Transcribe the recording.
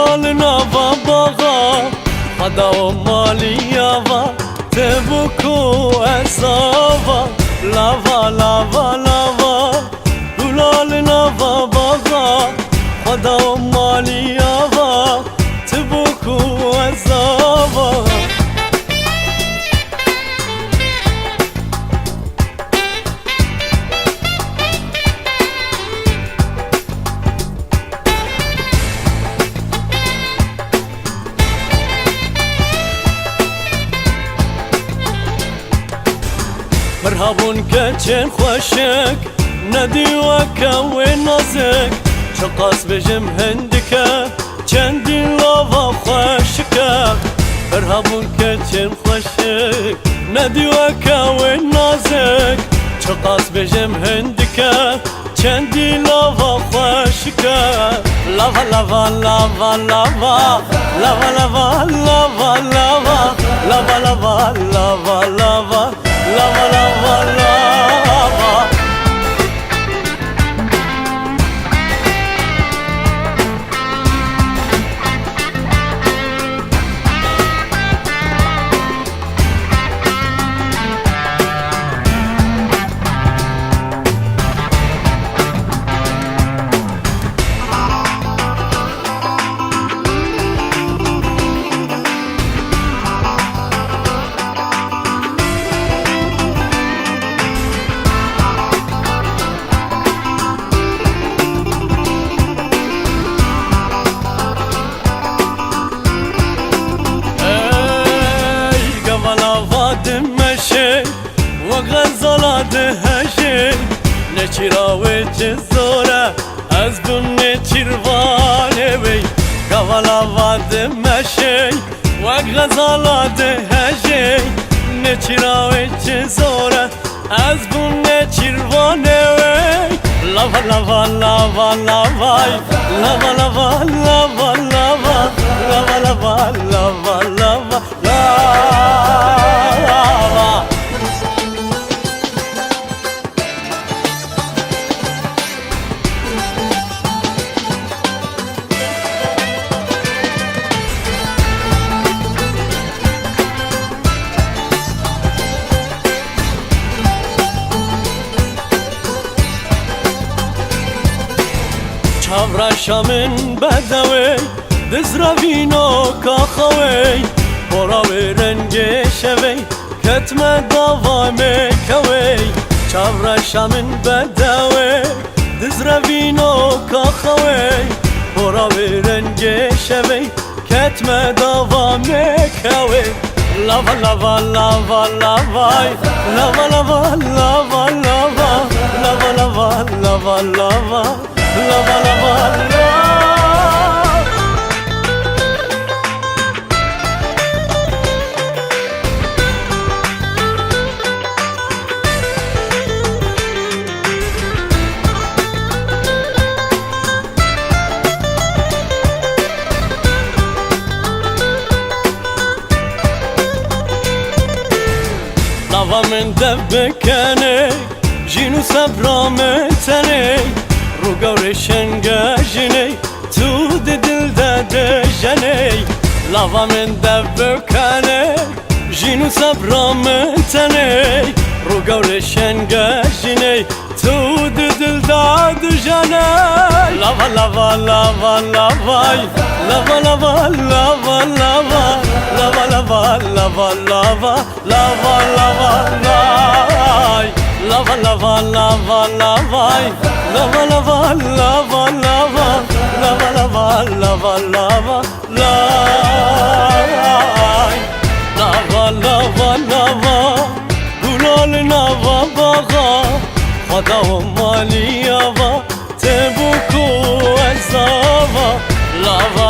گلال نوا باغا خدا و مالیاوا تبکو اصابا لاوا لاوا لاوا گلال نوا باغا خدا و مالیاوا تبکو اصابا مرحبون كتشن خوشك نديوك وين نازك شقاس بجم هندك چندی لافا خوشك مرحبون كتشن خوشك نديوك وين نازك شقاس بجم هندك چندی لافا خوشك لافا لافا لافا لافا لافا لافا لافا لافا لافا لافا لافا لافا lava lava lava دمشي وغزلة دهشي نشراوي جزورة أزبن نشرواني بي كوالا دمشي وغزلة دهشي نشراوي جزورة أزبن نشرواني بي لافا لافا لافا لافا لافا لافا لافا لافا لافا لافا لافا لافا چاورشامن بدوی دزراوینو کاخوی براوی رنگی شوی کتم داوا میکوی چاورشامن بدوی دزراوینو کاخوی براوی رنگی شوی کتم داوا میکوی لافا لافا لافا لافا لافا لافا لافا لافا لافا لافا لافا lava lava lava lava من دبكني جينو صبرا متني روگا شنگاجنی تو دل دجنی لوا من دبکنی جینو صبرام تنی روگا شنگاجنی تو دل دجنی لوا لوا لوا لوا لوا لوا لوا لوا لوا لوا لوا لوا lava lava lava lava lava lava lava lava lava lava lava lava lava lava lava gulal nava baga khada و maliava tebuku azava lava